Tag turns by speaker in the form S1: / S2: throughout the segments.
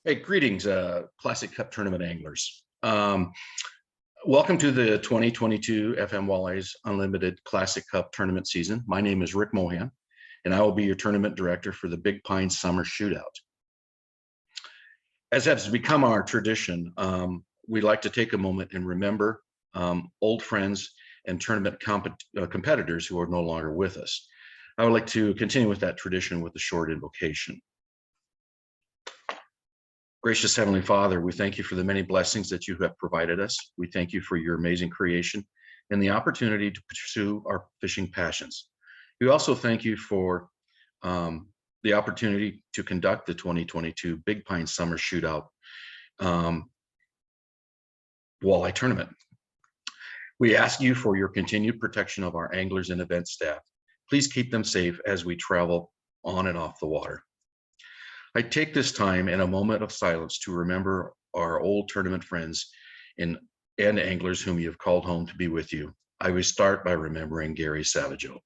S1: Hey, greetings, Classic Cup Tournament anglers. Welcome to the 2022 FMWU's Unlimited Classic Cup Tournament season. My name is Rick Mohan, and I will be your tournament director for the Big Pine Summer Shootout. As has become our tradition, we'd like to take a moment and remember old friends and tournament competitors who are no longer with us. I would like to continue with that tradition with a short invocation. Gracious Heavenly Father, we thank you for the many blessings that you have provided us. We thank you for your amazing creation and the opportunity to pursue our fishing passions. We also thank you for the opportunity to conduct the 2022 Big Pine Summer Shootout walleye tournament. We ask you for your continued protection of our anglers and event staff. Please keep them safe as we travel on and off the water. I take this time in a moment of silence to remember our old tournament friends and anglers whom you have called home to be with you. I will start by remembering Gary Savageau.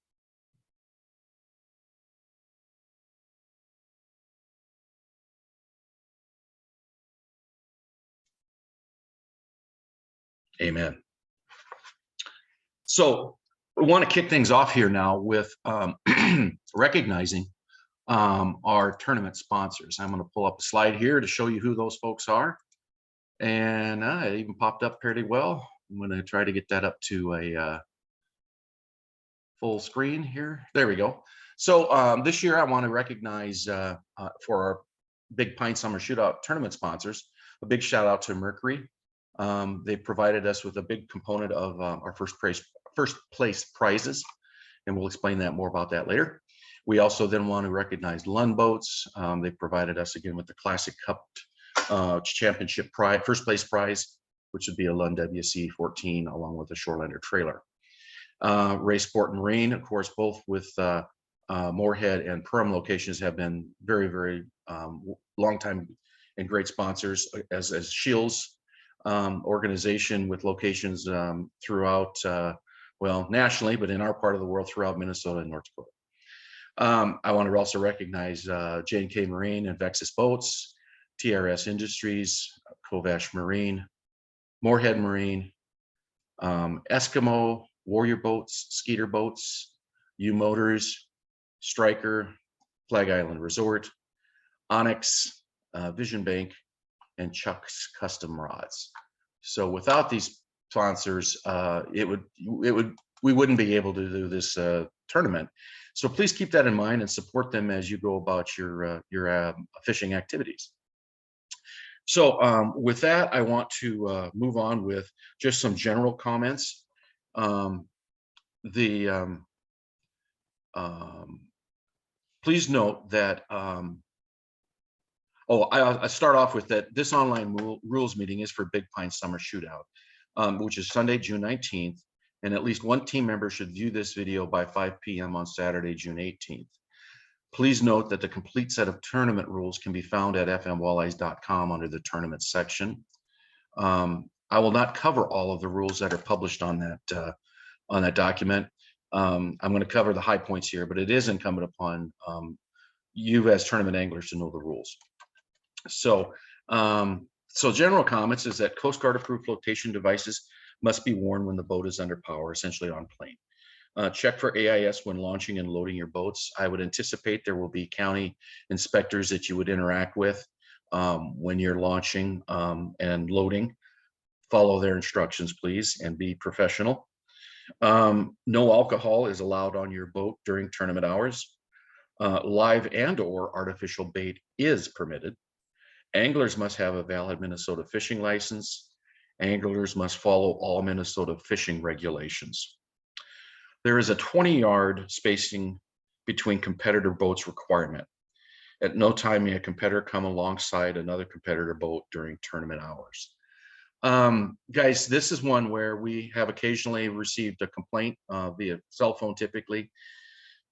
S1: Amen. So we want to kick things off here now with recognizing our tournament sponsors. I'm going to pull up a slide here to show you who those folks are. And it even popped up fairly well. I'm going to try to get that up to a full screen here. There we go. So this year I want to recognize for our Big Pine Summer Shootout tournament sponsors, a big shout out to Mercury. They provided us with a big component of our first place prizes, and we'll explain that more about that later. We also then want to recognize Lund Boats. They provided us again with the Classic Cup Championship prize, first place prize, which would be a Lund WC 14 along with a Shorelander trailer. Ray Sport and Marine, of course, both with Moorhead and Perham locations, have been very, very long time and great sponsors, as Shields organization with locations throughout, well, nationally, but in our part of the world, throughout Minnesota and North Dakota. I want to also recognize J&K Marine and Vexus Boats, TRS Industries, Kovash Marine, Moorhead Marine, Eskimo, Warrior Boats, Skeeter Boats, U Motors, Striker, Flag Island Resort, Onyx, Vision Bank, and Chuck's Custom Rods. So without these sponsors, we wouldn't be able to do this tournament. So please keep that in mind and support them as you go about your fishing activities. So with that, I want to move on with just some general comments. Please note that, I start off with that this online rules meeting is for Big Pine Summer Shootout, which is Sunday, June 19th. And at least one team member should view this video by 5 p.m. on Saturday, June 18th. Please note that the complete set of tournament rules can be found at fmwalleyes.com under the tournament section. I will not cover all of the rules that are published on that document. I'm going to cover the high points here, but it is incumbent upon you as tournament anglers to know the rules. So general comments is that Coast Guard approved flotation devices must be worn when the boat is under power, essentially on plane. Check for AIS when launching and loading your boats. I would anticipate there will be county inspectors that you would interact with when you're launching and loading. Follow their instructions, please, and be professional. No alcohol is allowed on your boat during tournament hours. Live and/or artificial bait is permitted. Anglers must have a valid Minnesota fishing license. Anglers must follow all Minnesota fishing regulations. There is a 20-yard spacing between competitor boats requirement. At no time may a competitor come alongside another competitor boat during tournament hours. Guys, this is one where we have occasionally received a complaint via cell phone typically.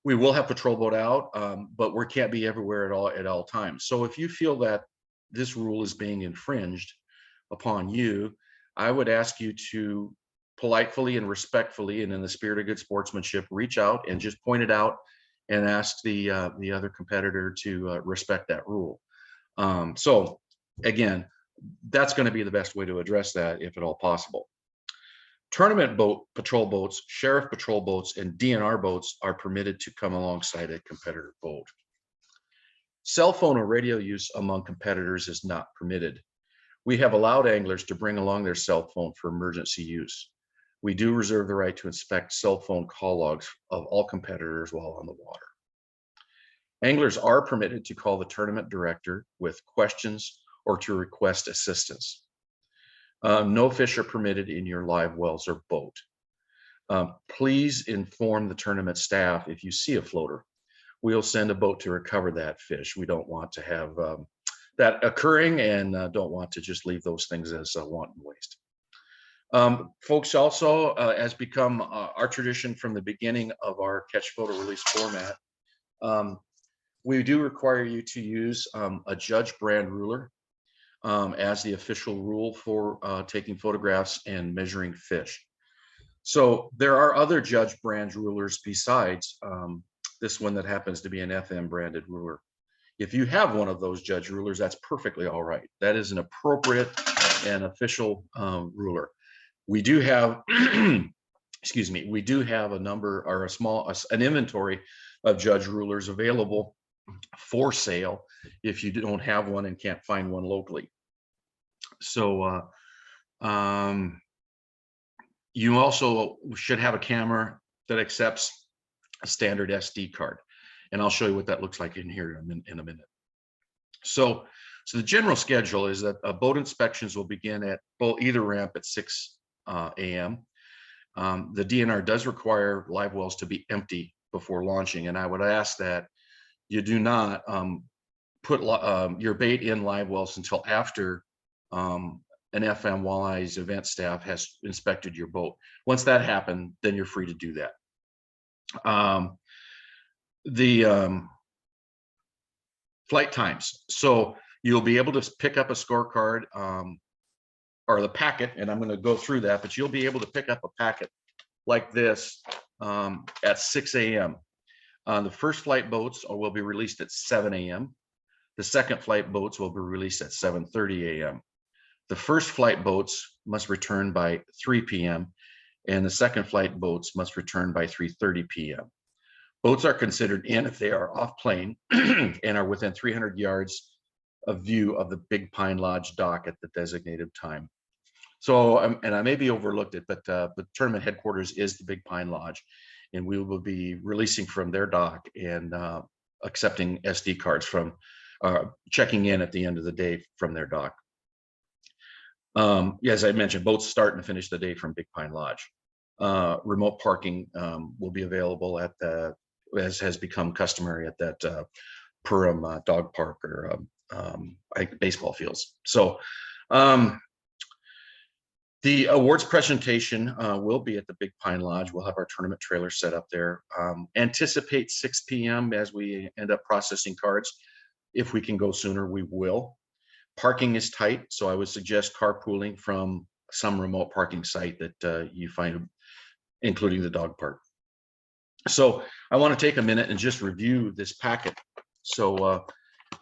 S1: We will have patrol boat out, but we can't be everywhere at all times. So if you feel that this rule is being infringed upon you, I would ask you to politely and respectfully and in the spirit of good sportsmanship, reach out and just point it out and ask the other competitor to respect that rule. So again, that's going to be the best way to address that if at all possible. Tournament boat patrol boats, sheriff patrol boats, and DNR boats are permitted to come alongside a competitor boat. Cell phone or radio use among competitors is not permitted. We have allowed anglers to bring along their cell phone for emergency use. We do reserve the right to inspect cell phone call logs of all competitors while on the water. Anglers are permitted to call the tournament director with questions or to request assistance. No fish are permitted in your live wells or boat. Please inform the tournament staff if you see a floater. We'll send a boat to recover that fish. We don't want to have that occurring, and don't want to just leave those things as wanton waste. Folks, also, has become our tradition from the beginning of our catch photo release format, we do require you to use a judge brand ruler as the official rule for taking photographs and measuring fish. So there are other judge brand rulers besides this one that happens to be an FM branded ruler. If you have one of those judge rulers, that's perfectly all right. That is an appropriate and official ruler. We do have, excuse me, we do have a number or an inventory of judge rulers available for sale if you don't have one and can't find one locally. So you also should have a camera that accepts a standard SD card. And I'll show you what that looks like in here in a minute. So the general schedule is that boat inspections will begin at either ramp at 6 a.m. The DNR does require live wells to be empty before launching, and I would ask that you do not put your bait in live wells until after an FM Walleyes event staff has inspected your boat. Once that happens, then you're free to do that. The flight times. So you'll be able to pick up a scorecard or the packet, and I'm going to go through that, but you'll be able to pick up a packet like this at 6 a.m. The first flight boats will be released at 7 a.m. The second flight boats will be released at 7:30 a.m. The first flight boats must return by 3 p.m. and the second flight boats must return by 3:30 p.m. Boats are considered in if they are off plane and are within 300 yards of view of the Big Pine Lodge dock at the designated time. So, and I may be overlooked it, but the tournament headquarters is the Big Pine Lodge, and we will be releasing from their dock and accepting SD cards from checking in at the end of the day from their dock. As I mentioned, boats start and finish the day from Big Pine Lodge. Remote parking will be available at the, as has become customary at that Purim dog park or baseball fields. So the awards presentation will be at the Big Pine Lodge. We'll have our tournament trailer set up there. Anticipate 6 p.m. as we end up processing cards. If we can go sooner, we will. Parking is tight, so I would suggest carpooling from some remote parking site that you find, including the dog park. So I want to take a minute and just review this packet. So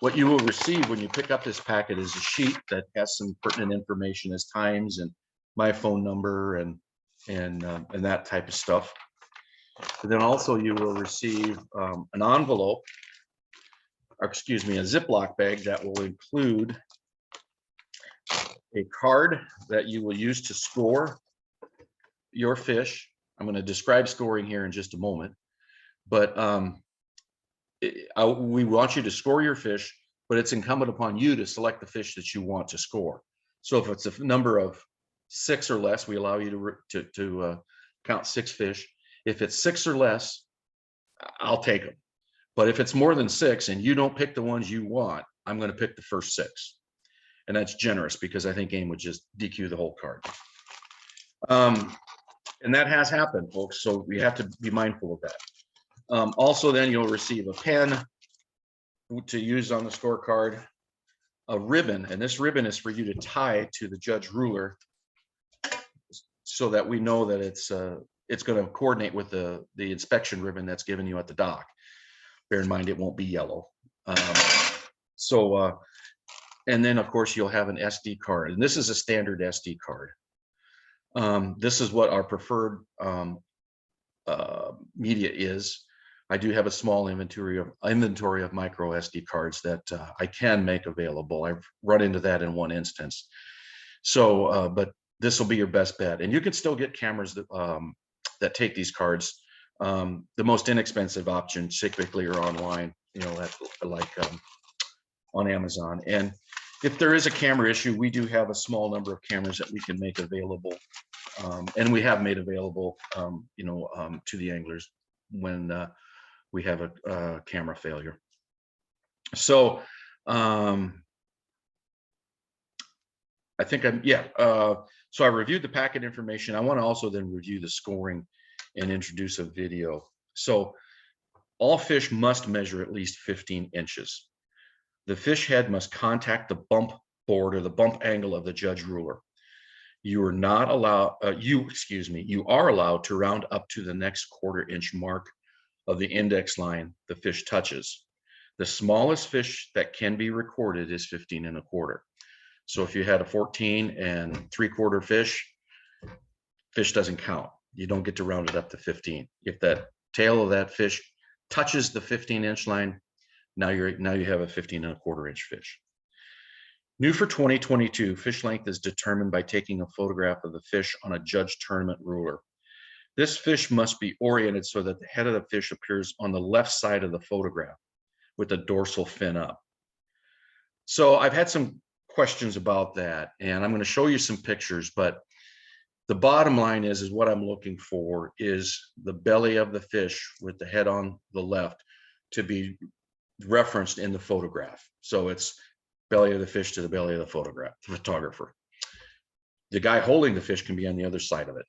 S1: what you will receive when you pick up this packet is a sheet that has some pertinent information as times and my phone number and that type of stuff. And then also you will receive an envelope, or excuse me, a Ziploc bag that will include a card that you will use to score your fish. I'm going to describe scoring here in just a moment, but we want you to score your fish, but it's incumbent upon you to select the fish that you want to score. So if it's a number of 6 or less, we allow you to count 6 fish. If it's 6 or less, I'll take them. But if it's more than 6 and you don't pick the ones you want, I'm going to pick the first 6. And that's generous because I think AIM would just DQ the whole card. And that has happened, folks. So we have to be mindful of that. Also, then you'll receive a pen to use on the scorecard, a ribbon, and this ribbon is for you to tie to the judge ruler so that we know that it's going to coordinate with the inspection ribbon that's given you at the dock. Bear in mind, it won't be yellow. And then of course you'll have an SD card, and this is a standard SD card. This is what our preferred media is. I do have a small inventory of micro SD cards that I can make available. I've run into that in one instance. So, but this will be your best bet, and you can still get cameras that take these cards. The most inexpensive options typically are online, you know, like on Amazon. And if there is a camera issue, we do have a small number of cameras that we can make available, and we have made available, you know, to the anglers when we have a camera failure. So I think so I reviewed the packet information. I want to also then review the scoring and introduce a video. So all fish must measure at least 15 inches. The fish head must contact the bump board or the bump angle of the judge ruler. You are not allowed, you are allowed to round up to the next 1/4 inch mark of the index line the fish touches. The smallest fish that can be recorded is 15 1/4. So if you had a 14 3/4 fish doesn't count. You don't get to round it up to 15. If that tail of that fish touches the 15-inch line, now you have a 15 1/4 inch fish. New for 2022, fish length is determined by taking a photograph of the fish on a judge tournament ruler. This fish must be oriented so that the head of the fish appears on the left side of the photograph with the dorsal fin up. So I've had some questions about that, and I'm going to show you some pictures, but the bottom line is what I'm looking for is the belly of the fish with the head on the left to be referenced in the photograph. So it's belly of the fish to the belly of the photographer. The guy holding the fish can be on the other side of it.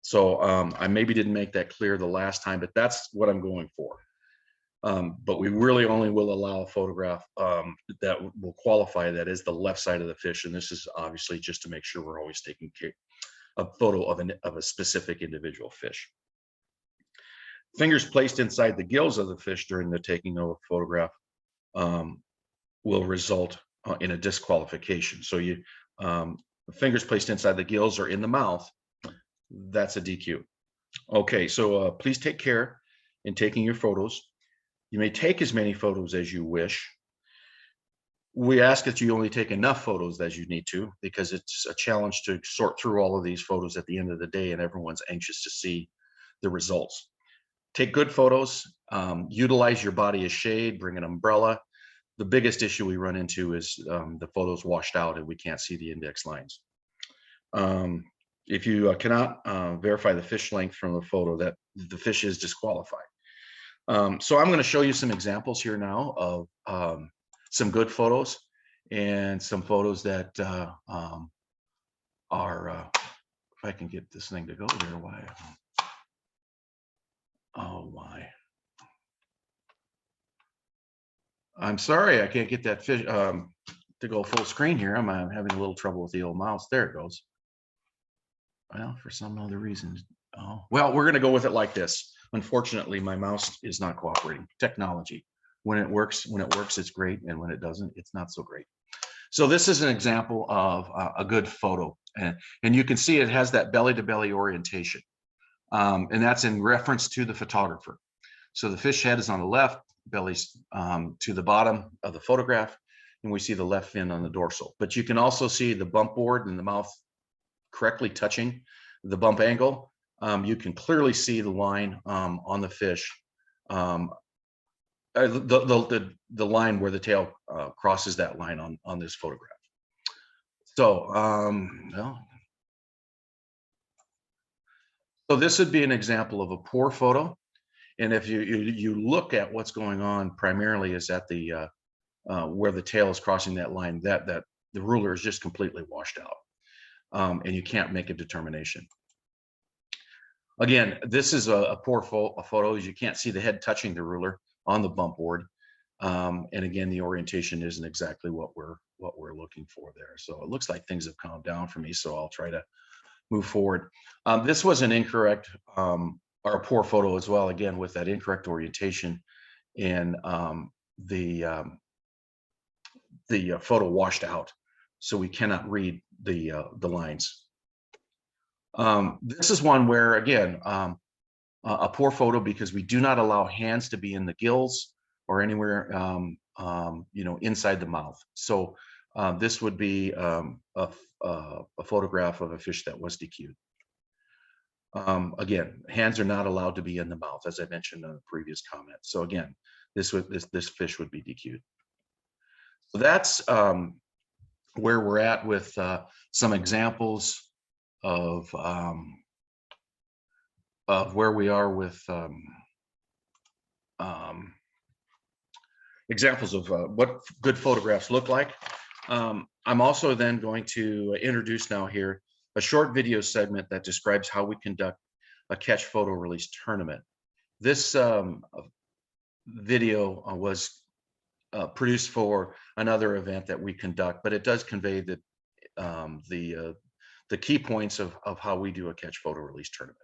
S1: So I maybe didn't make that clear the last time, but that's what I'm going for. But we really only will allow a photograph that will qualify that is the left side of the fish. And this is obviously just to make sure we're always taking a photo of a specific individual fish. Fingers placed inside the gills of the fish during the taking of a photograph will result in a disqualification. So fingers placed inside the gills or in the mouth, that's a DQ. Okay, so please take care in taking your photos. You may take as many photos as you wish. We ask that you only take enough photos as you need to, because it's a challenge to sort through all of these photos at the end of the day, and everyone's anxious to see the results. Take good photos, utilize your body as shade, bring an umbrella. The biggest issue we run into is the photos washed out and we can't see the index lines. If you cannot verify the fish length from the photo, that the fish is disqualified. So I'm going to show you some examples here now of some good photos and some photos that are, if I can get this thing to go there, why? Oh my. I'm sorry, I can't get that fish to go full screen here. I'm having a little trouble with the old mouse. There it goes. Well, for some other reason. Oh, well, we're going to go with it like this. Unfortunately, my mouse is not cooperating. Technology. When it works, it's great. And when it doesn't, it's not so great. So this is an example of a good photo. And you can see it has that belly to belly orientation. And that's in reference to the photographer. So the fish head is on the left, belly's to the bottom of the photograph, and we see the left fin on the dorsal. But you can also see the bump board and the mouth correctly touching the bump angle. You can clearly see the line on the fish, the line where the tail crosses that line on this photograph. So, so this would be an example of a poor photo. And if you look at what's going on, primarily is at the where the tail is crossing that line, that the ruler is just completely washed out, and you can't make a determination. Again, this is a poor photo. You can't see the head touching the ruler on the bump board, and again, the orientation isn't exactly what we're looking for there. So it looks like things have calmed down for me. So I'll try to move forward. This was an incorrect or a poor photo as well, again, with that incorrect orientation and photo washed out, so we cannot read the lines. This is one where, again, a poor photo because we do not allow hands to be in the gills or anywhere, inside the mouth. So this would be a photograph of a fish that was DQ'd. Again, hands are not allowed to be in the mouth, as I mentioned in the previous comment. So again, this fish would be DQ'd. So that's where we're at with some examples of where we are with examples of what good photographs look like. I'm also then going to introduce now here a short video segment that describes how we conduct a catch photo release tournament. This video was produced for another event that we conduct, but it does convey the key points of how we do a catch photo release tournament.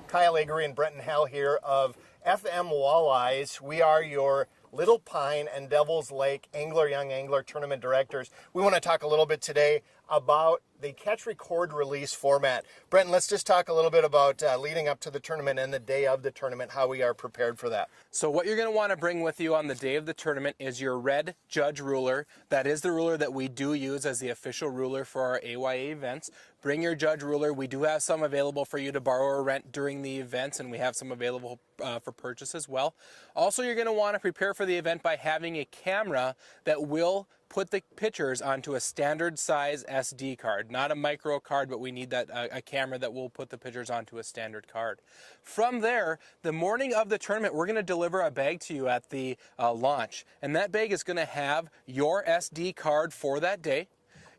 S2: Kyle Avery and Brenton Hell here of FM Walleyes. We are your Little Pine and Devil's Lake Angler Young Angler Tournament Directors. We want to talk a little bit today about the catch, record, release format. Brenton, let's just talk a little bit about leading up to the tournament and the day of the tournament, how we are prepared for that.
S3: So what you're going to want to bring with you on the day of the tournament is your red judge ruler. That is the ruler that we do use as the official ruler for our AYA events. Bring your judge ruler. We do have some available for you to borrow or rent during the events, and we have some available for purchase as well. Also, you're going to want to prepare for the event by having a camera that will put the pictures onto a standard size SD card, not a micro card, but we need that a camera that will put the pictures onto a standard card. From there, the morning of the tournament, we're going to deliver a bag to you at the launch, and that bag is going to have your SD card for that day.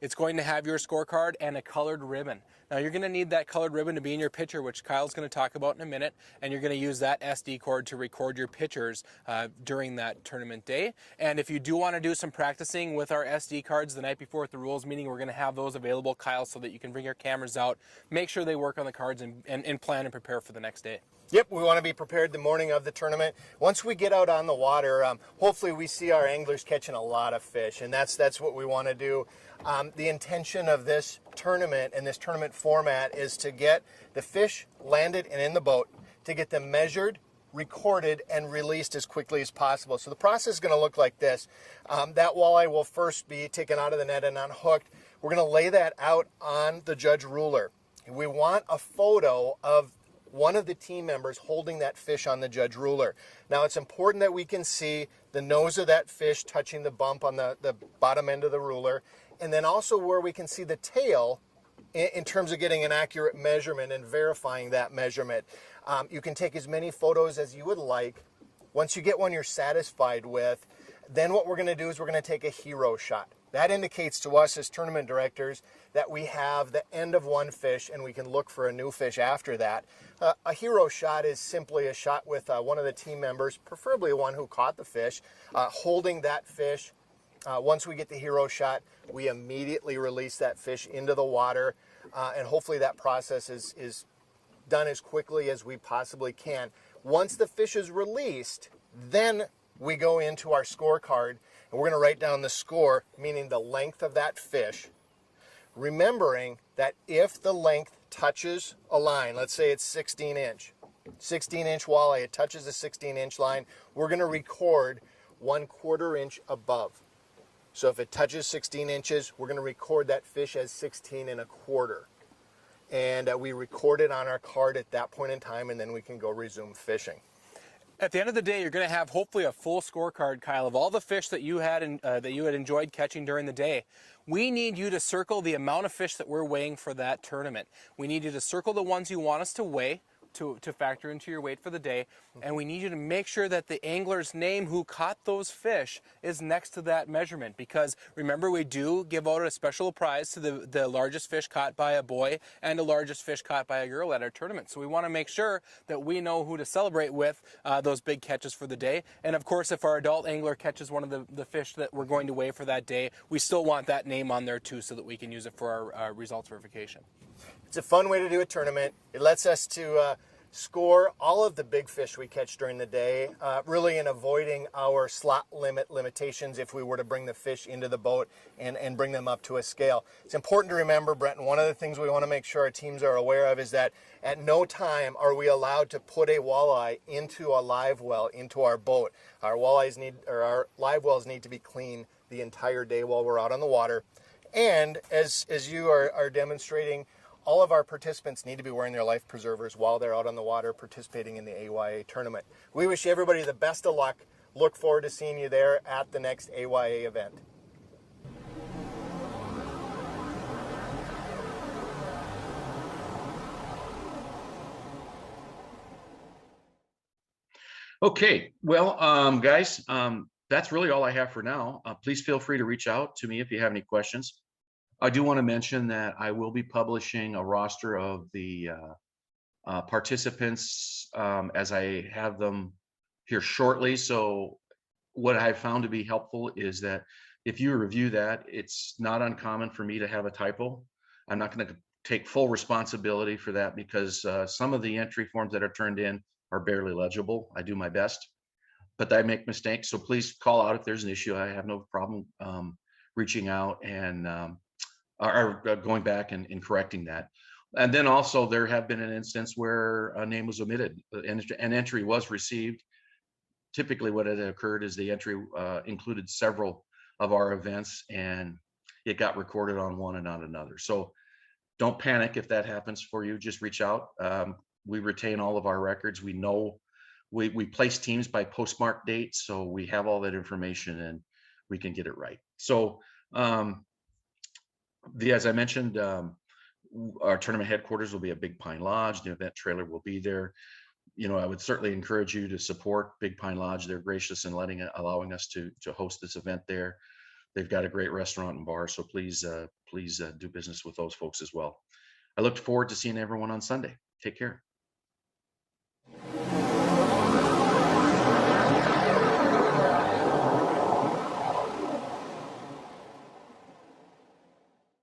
S3: It's going to have your scorecard and a colored ribbon. Now you're going to need that colored ribbon to be in your picture, which Kyle's going to talk about in a minute, and you're going to use that SD card to record your pictures during that tournament day. And if you do want to do some practicing with our SD cards the night before at the rules meeting, we're going to have those available, Kyle, so that you can bring your cameras out, make sure they work on the cards, and plan and prepare for the next day.
S2: Yep, we want to be prepared the morning of the tournament. Once we get out on the water, hopefully we see our anglers catching a lot of fish, and that's what we want to do. The intention of this tournament and this tournament format is to get the fish landed and in the boat, to get them measured, recorded, and released as quickly as possible. So the process is going to look like this. That walleye will first be taken out of the net and unhooked. We're going to lay that out on the judge ruler. We want a photo of one of the team members holding that fish on the judge ruler. Now it's important that we can see the nose of that fish touching the bump on the bottom end of the ruler, and then also where we can see the tail in terms of getting an accurate measurement and verifying that measurement. You can take as many photos as you would like. Once you get one you're satisfied with, then what we're going to do is we're going to take a hero shot. That indicates to us as tournament directors that we have the end of one fish and we can look for a new fish after that. A hero shot is simply a shot with one of the team members, preferably one who caught the fish, holding that fish. Once we get the hero shot, we immediately release that fish into the water, and hopefully that process is done as quickly as we possibly can. Once the fish is released, then we go into our scorecard, and we're going to write down the score, meaning the length of that fish, remembering that if the length touches a line, let's say it's 16-inch walleye, it touches the 16-inch line, we're going to record 1/4 inch above. So if it touches 16 inches, we're going to record that fish as 16 1/4. And we record it on our card at that point in time, and then we can go resume fishing.
S3: At the end of the day, you're going to have hopefully a full scorecard, Kyle, of all the fish that you had enjoyed catching during the day. We need you to circle the amount of fish that we're weighing for that tournament. We need you to circle the ones you want us to weigh to factor into your weight for the day, and we need you to make sure that the angler's name who caught those fish is next to that measurement, because remember, we do give out a special prize to the largest fish caught by a boy and the largest fish caught by a girl at our tournament. So we want to make sure that we know who to celebrate with those big catches for the day. And of course, if our adult angler catches one of the fish that we're going to weigh for that day, we still want that name on there too, so that we can use it for our results verification.
S2: It's a fun way to do a tournament. It lets us to score all of the big fish we catch during the day, really in avoiding our slot limitations if we were to bring the fish into the boat and bring them up to a scale. It's important to remember, Brent, and one of the things we want to make sure our teams are aware of is that at no time are we allowed to put a walleye into a live well, into our boat. Our live wells need to be clean the entire day while we're out on the water. And as you are demonstrating, all of our participants need to be wearing their life preservers while they're out on the water participating in the AYA tournament. We wish everybody the best of luck. Look forward to seeing you there at the next AYA event.
S1: Okay, well, guys, that's really all I have for now. Please feel free to reach out to me if you have any questions. I do want to mention that I will be publishing a roster of the participants as I have them here shortly. So what I found to be helpful is that if you review that, it's not uncommon for me to have a typo. I'm not going to take full responsibility for that because some of the entry forms that are turned in are barely legible. I do my best, but I make mistakes. So please call out if there's an issue. I have no problem reaching out and are going back and correcting that. And then also there have been an instance where a name was omitted. An entry was received. Typically what had occurred is the entry included several of our events and it got recorded on one and not another. So don't panic if that happens for you. Just reach out. We retain all of our records. We know we place teams by postmark dates, so we have all that information and we can get it right. So as I mentioned, our tournament headquarters will be at Big Pine Lodge. The event trailer will be there. You know, I would certainly encourage you to support Big Pine Lodge. They're gracious in allowing us to host this event there. They've got a great restaurant and bar, so please do business with those folks as well. I look forward to seeing everyone on Sunday. Take care.